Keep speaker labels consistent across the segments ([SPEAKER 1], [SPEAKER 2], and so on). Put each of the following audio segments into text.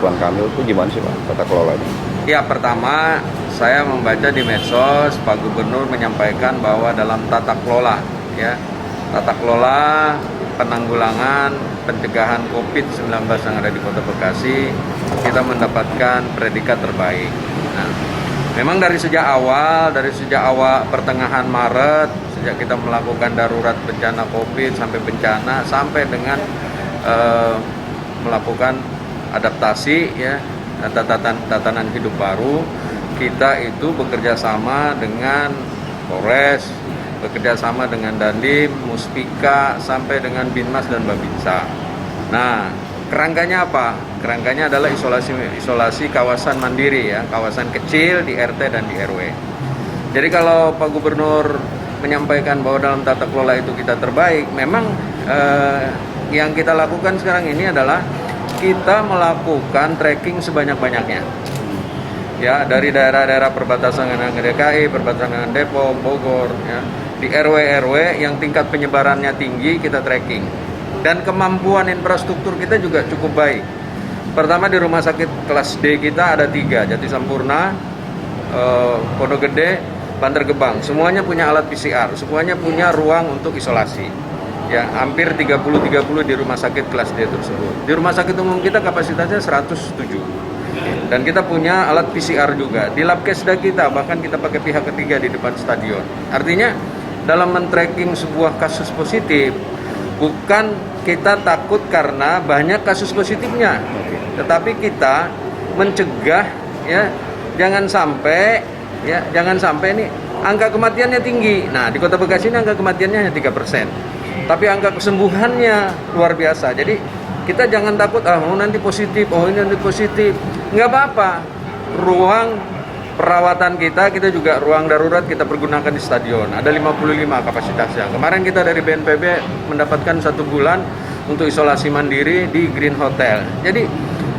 [SPEAKER 1] Ridwan Kamil itu gimana sih Pak tata kelolanya?
[SPEAKER 2] Ya, pertama saya membaca di medsos Pak Gubernur menyampaikan bahwa dalam tata kelola penanggulangan pencegahan COVID-19 yang ada di Kota Bekasi, kita mendapatkan predikat terbaik. Nah, memang dari sejak awal pertengahan Maret, sejak kita melakukan darurat bencana COVID sampai dengan melakukan adaptasi tatanan hidup baru, kita itu bekerja sama dengan Polres, bekerja sama dengan Dandim, Muspika, sampai dengan Binmas dan Babinsa. Nah, kerangkanya apa? Kerangkanya adalah isolasi kawasan mandiri, kawasan kecil di RT dan di RW. Jadi kalau Pak Gubernur menyampaikan bahwa dalam tata kelola itu kita terbaik, memang yang kita lakukan sekarang ini adalah kita melakukan tracking sebanyak-banyaknya. Ya, dari daerah-daerah perbatasan dengan DKI, perbatasan dengan Depok, Bogor, di RW-RW yang tingkat penyebarannya tinggi kita tracking. Dan kemampuan infrastruktur kita juga cukup baik. Pertama, di rumah sakit kelas D kita ada 3, Jati Sampurna, Pondok Gede, Bantar Gebang. Semuanya punya alat PCR, semuanya punya ruang untuk isolasi. Ya, hampir 30 di rumah sakit kelas D tersebut. Di rumah sakit umum kita kapasitasnya 107. Dan kita punya alat PCR juga. Di lab kesda kita, bahkan kita pakai pihak ketiga di depan stadion. Artinya, dalam men-tracking sebuah kasus positif, bukan kita takut karena banyak kasus positifnya, tetapi kita mencegah, jangan sampai ini angka kematiannya tinggi. Nah, di Kota Bekasi ini angka kematiannya hanya 3%, tapi angka kesembuhannya luar biasa. Jadi kita jangan takut, nanti positif, ini nanti positif. Nggak apa-apa. Ruang perawatan kita juga ruang darurat kita pergunakan di stadion. Ada 55 kapasitasnya. Kemarin kita dari BNPB mendapatkan 1 bulan untuk isolasi mandiri di Green Hotel. Jadi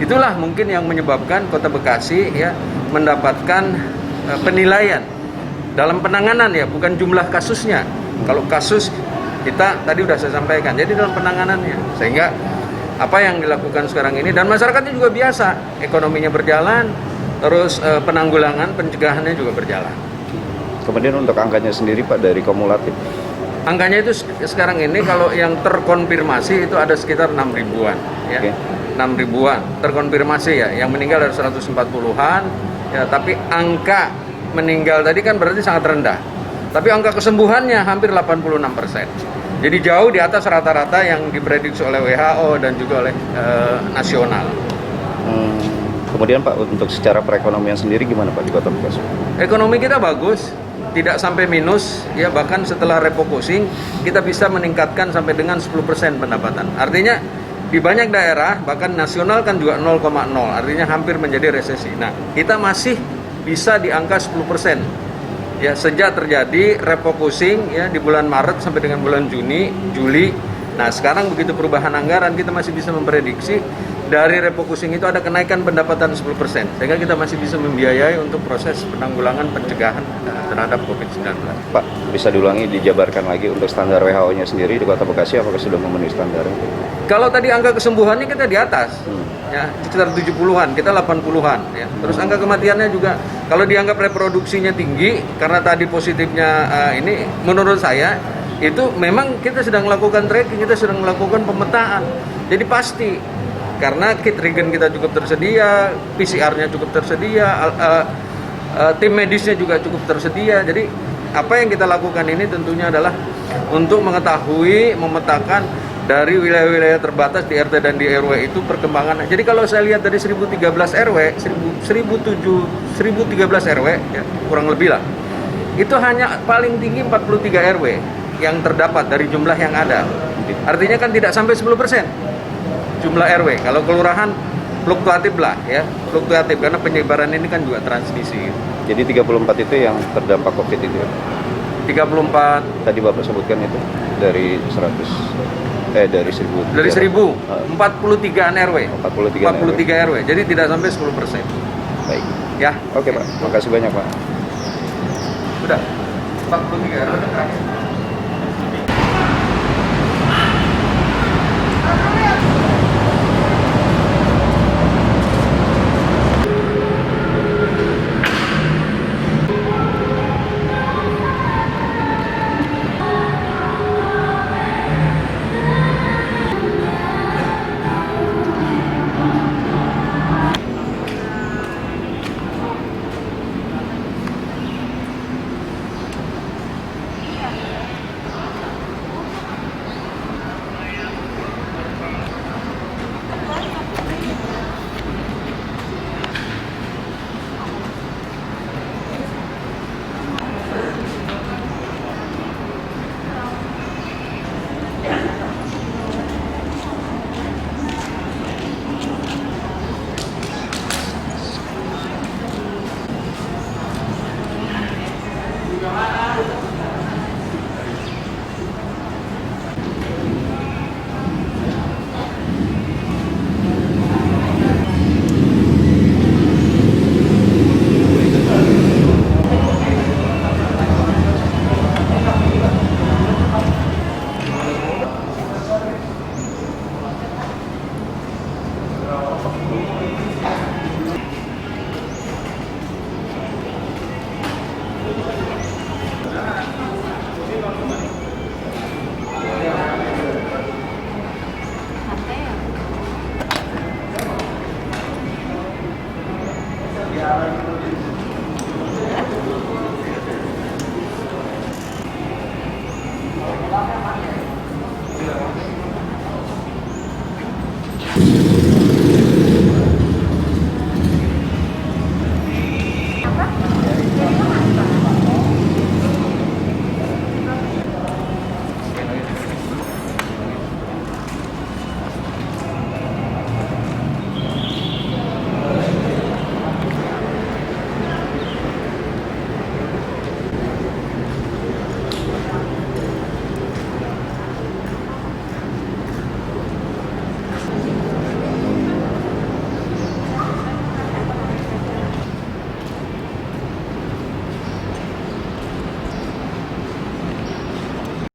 [SPEAKER 2] itulah mungkin yang menyebabkan Kota Bekasi mendapatkan penilaian dalam penanganan, bukan jumlah kasusnya. Kalau kasus kita tadi udah saya sampaikan. Jadi dalam penanganannya, sehingga apa yang dilakukan sekarang ini, dan masyarakatnya juga biasa, ekonominya berjalan, terus penanggulangan pencegahannya juga berjalan.
[SPEAKER 1] Kemudian untuk angkanya sendiri Pak dari kumulatif?
[SPEAKER 2] Angkanya itu sekarang ini kalau yang terkonfirmasi itu ada sekitar 6 ribuan, 6 ribuan terkonfirmasi, yang meninggal ada 140-an, tapi angka meninggal tadi kan berarti sangat rendah. Tapi angka kesembuhannya hampir 86%. Jadi jauh di atas rata-rata yang diprediksi oleh WHO dan juga oleh nasional.
[SPEAKER 1] Kemudian Pak, untuk secara perekonomian sendiri gimana Pak di Kota Bekasi?
[SPEAKER 2] Ekonomi kita bagus, tidak sampai minus, bahkan setelah refocusing kita bisa meningkatkan sampai dengan 10% pendapatan. Artinya di banyak daerah, bahkan nasional kan juga 0,0, artinya hampir menjadi resesi. Nah, kita masih bisa di angka 10%. Sejak terjadi refocusing di bulan Maret sampai dengan bulan Juli. Nah, sekarang begitu perubahan anggaran, kita masih bisa memprediksi dari refocusing itu ada kenaikan pendapatan 10%, sehingga kita masih bisa membiayai untuk proses penanggulangan pencegahan terhadap COVID-19.
[SPEAKER 1] Pak, bisa diulangi, dijabarkan lagi untuk standar WHO-nya sendiri di Kota Bekasi, apakah sudah memenuhi standar?
[SPEAKER 2] Kalau tadi angka kesembuhannya kita di atas, sekitar 70-an, kita 80-an. Terus angka kematiannya juga, kalau dianggap reproduksinya tinggi, karena tadi positifnya ini, menurut saya, itu memang kita sedang melakukan tracking, kita sedang melakukan pemetaan. Jadi pasti, karena kit regen kita cukup tersedia, PCR-nya cukup tersedia, tim medisnya juga cukup tersedia. Jadi apa yang kita lakukan ini tentunya adalah untuk mengetahui, memetakan dari wilayah-wilayah terbatas di RT dan di RW itu perkembangan. Jadi kalau saya lihat dari 1013 RW, 1013 RW, kurang lebih lah, itu hanya paling tinggi 43 RW yang terdapat dari jumlah yang ada. Artinya kan tidak sampai 10% jumlah RW. Kalau kelurahan fluktuatif lah, fluktuatif karena penyebaran ini kan juga transmisi.
[SPEAKER 1] Jadi 34 itu yang terdampak COVID itu?
[SPEAKER 2] 34.
[SPEAKER 1] Tadi Bapak sebutkan itu dari 1000.
[SPEAKER 2] Dari 1000, 43-an RW. 43 RW. Jadi tidak sampai 10%.
[SPEAKER 1] Baik.
[SPEAKER 2] Ya.
[SPEAKER 1] Oke Pak, makasih banyak Pak.
[SPEAKER 2] Sudah. 43 RW terakhir.